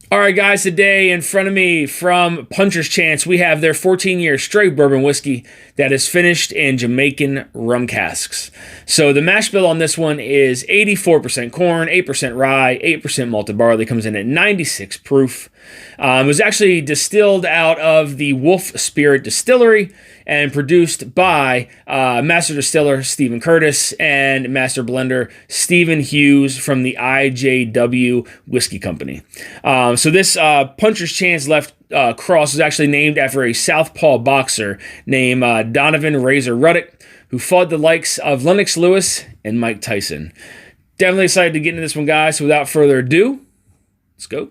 All right, guys, today in front of me from Puncher's Chance, we have their 14-year straight bourbon whiskey that is finished in Jamaican rum casks. So the mash bill on this one is 84% corn, 8% rye, 8% malted barley, comes in at 96 proof. It was actually distilled out of the Wolf Spirit Distillery and produced by Master Distiller Stephen Curtis and Master Blender Stephen Hughes from the IJW Whiskey Company. So this Puncher's Chance Left Cross was actually named after a southpaw boxer named Donovan Razor Ruddock, who fought the likes of Lennox Lewis and Mike Tyson. Definitely excited to get into this one, guys. So without further ado, let's go.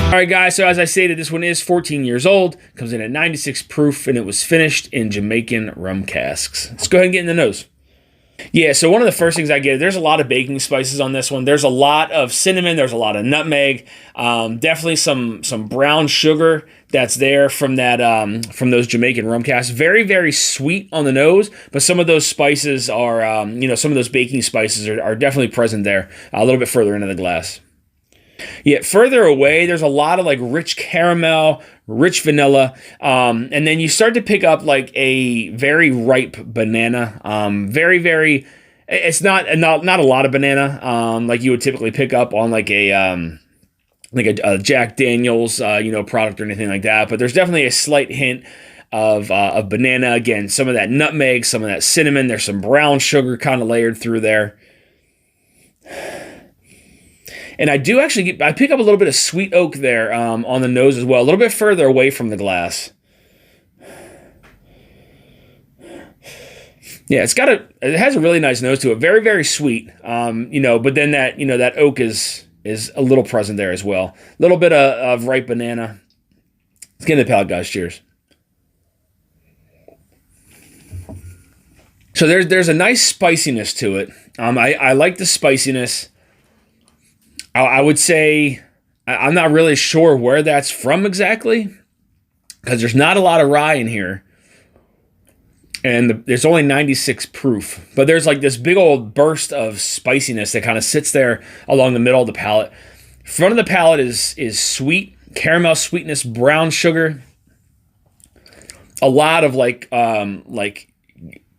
All right, guys, so as I stated, this one is 14 years old, comes in at 96 proof, and it was finished in Jamaican rum casks. Let's go ahead and get in the nose. Yeah, so one of the first things I get, there's a lot of baking spices on this one. There's a lot of cinnamon, there's a lot of nutmeg, definitely some brown sugar that's there from that from those Jamaican rum casks. Very, very sweet on the nose, but some of those spices are, some of those baking spices are definitely present there a little bit further into the glass. Yet further away, there's a lot of like rich caramel, rich vanilla, and then you start to pick up like a very ripe banana. It's not a lot of banana, like you would typically pick up on like a Jack Daniel's, product or anything like that. But there's definitely a slight hint of banana. Again, some of that nutmeg, some of that cinnamon. There's some brown sugar kind of layered through there. And I do actually I pick up a little bit of sweet oak there on the nose as well, a little bit further away from the glass. Yeah, it has a really nice nose to it, very, very sweet. But then that oak is a little present there as well. A little bit of ripe banana. Let's get into the palate, guys. Cheers. So there's a nice spiciness to it. I like the spiciness. I would say I'm not really sure where that's from exactly, because there's not a lot of rye in here, and there's only 96 proof. But there's like this big old burst of spiciness that kind of sits there along the middle of the palate. Front of the palate is sweet, caramel sweetness, brown sugar, a lot of like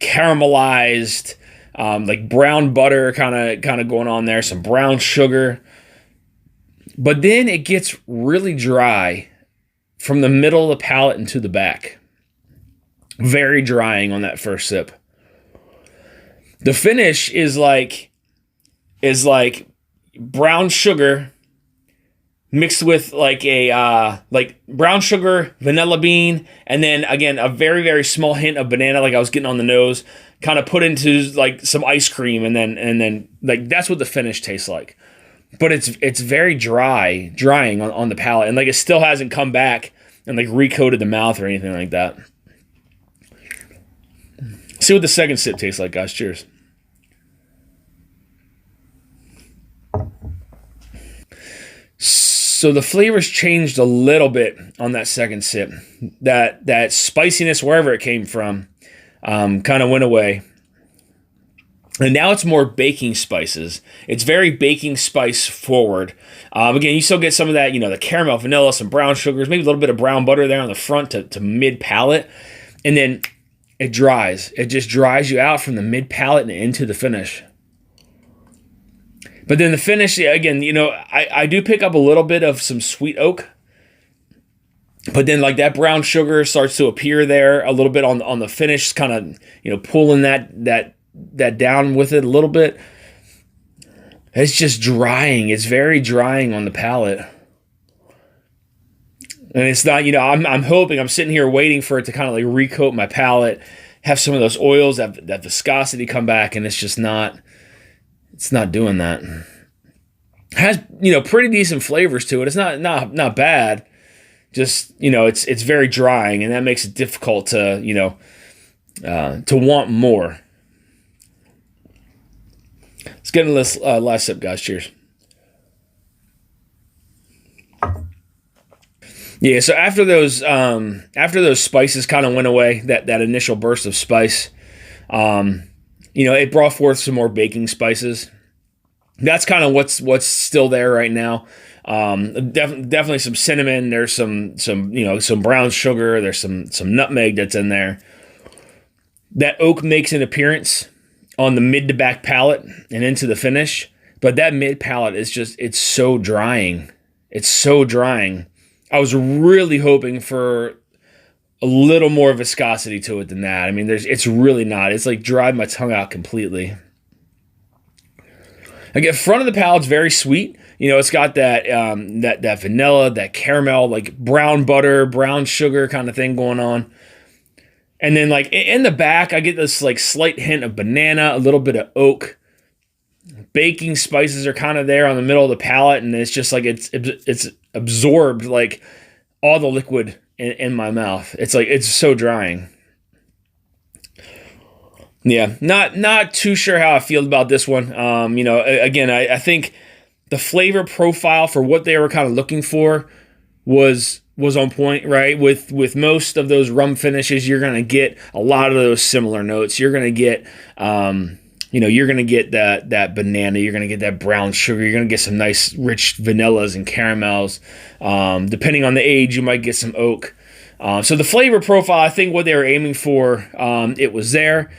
caramelized, like brown butter kind of going on there, some brown sugar. But then it gets really dry from the middle of the palate into the back. Very drying on that first sip. The finish is like brown sugar mixed with like a brown sugar, vanilla bean, and then again a very, very small hint of banana, like I was getting on the nose, kind of put into like some ice cream, and then like that's what the finish tastes like. But it's very drying on the palate, and like it still hasn't come back and like recoated the mouth or anything like that. See what the second sip tastes like, guys. Cheers. So the flavors changed a little bit on that second sip. That spiciness, wherever it came from, kind of went away. And now it's more baking spices. It's very baking spice forward. Again, you still get some of that, the caramel, vanilla, some brown sugars, maybe a little bit of brown butter there on the front to mid palate. And then it dries. It just dries you out from the mid palate and into the finish. But then the finish, again, I do pick up a little bit of some sweet oak. But then like that brown sugar starts to appear there a little bit on the finish, kind of, pulling that down with it a little bit. It's just drying. It's very drying on the palate. And it's not, I'm hoping, I'm sitting here waiting for it to kind of like recoat my palate, have some of those oils, that viscosity come back, and it's just not, it's not doing that. It has, pretty decent flavors to it. It's not bad. Just, it's very drying, and that makes it difficult to want more. Let's get into this last sip, guys. Cheers. Yeah, so after those spices kind of went away, that initial burst of spice, it brought forth some more baking spices. That's kind of what's still there right now. Definitely some cinnamon. There's some brown sugar. There's some nutmeg that's in there. That oak makes an appearance on the mid to back palate and into the finish, but that mid palate it's so drying. It's so drying. I was really hoping for a little more viscosity to it than that. I mean, it's really not. It's like dried my tongue out completely. Again, front of the palate's very sweet. It's got that that vanilla, that caramel, like brown butter, brown sugar kind of thing going on. And then like in the back, I get this like slight hint of banana, a little bit of oak. Baking spices are kind of there on the middle of the palate, and it's just like it's absorbed like all the liquid in my mouth. It's like it's so drying. Yeah, not too sure how I feel about this one. Again, I think the flavor profile for what they were kind of looking for was on point, right? With most of those rum finishes, you're gonna get a lot of those similar notes. You're gonna get you're gonna get that banana, you're gonna get that brown sugar, you're gonna get some nice rich vanillas and caramels. Depending on the age, you might get some oak. So the flavor profile, I think what they were aiming for, it was there.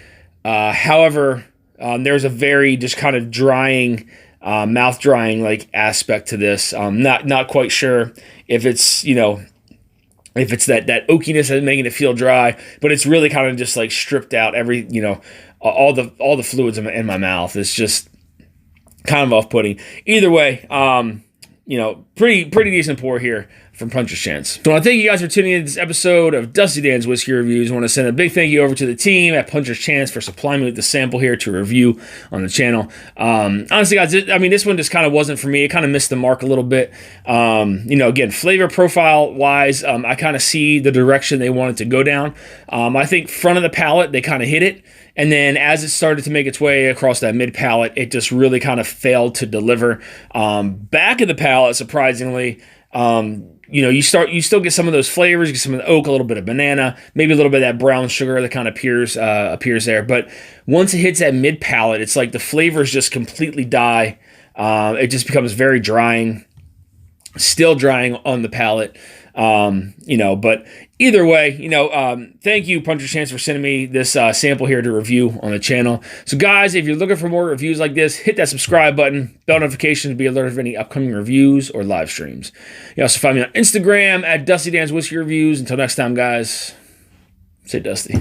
However, there's a very just kind of drying, mouth drying like aspect to this. Not quite sure if it's if it's that oakiness that's making it feel dry, but it's really kind of just like stripped out all the fluids in my mouth. It's just kind of off-putting. Either way, pretty decent pour here from Puncher's Chance. So I want to thank you guys for tuning in to this episode of Dusty Dan's Whiskey Reviews. I want to send a big thank you over to the team at Puncher's Chance for supplying me with the sample here to review on the channel. Honestly, guys, this one just kind of wasn't for me. It kind of missed the mark a little bit. Again, flavor profile wise, I kind of see the direction they wanted to go down. I think front of the palate, they kind of hit it. And then as it started to make its way across that mid palate, it just really kind of failed to deliver. Back of the palate, surprisingly, you still get some of those flavors, you get some of the oak, a little bit of banana, maybe a little bit of that brown sugar that kind of appears there. But once it hits that mid palate, it's like the flavors just completely die. It just becomes very drying, still drying on the palate. But either way, thank you, Puncher's Chance, for sending me this sample here to review on the channel. So guys, if you're looking for more reviews like this, hit that subscribe button, bell notifications to be alerted of any upcoming reviews or live streams. You also find me on Instagram at Dusty Dan's Whiskey Reviews. Until next time, guys, stay dusty.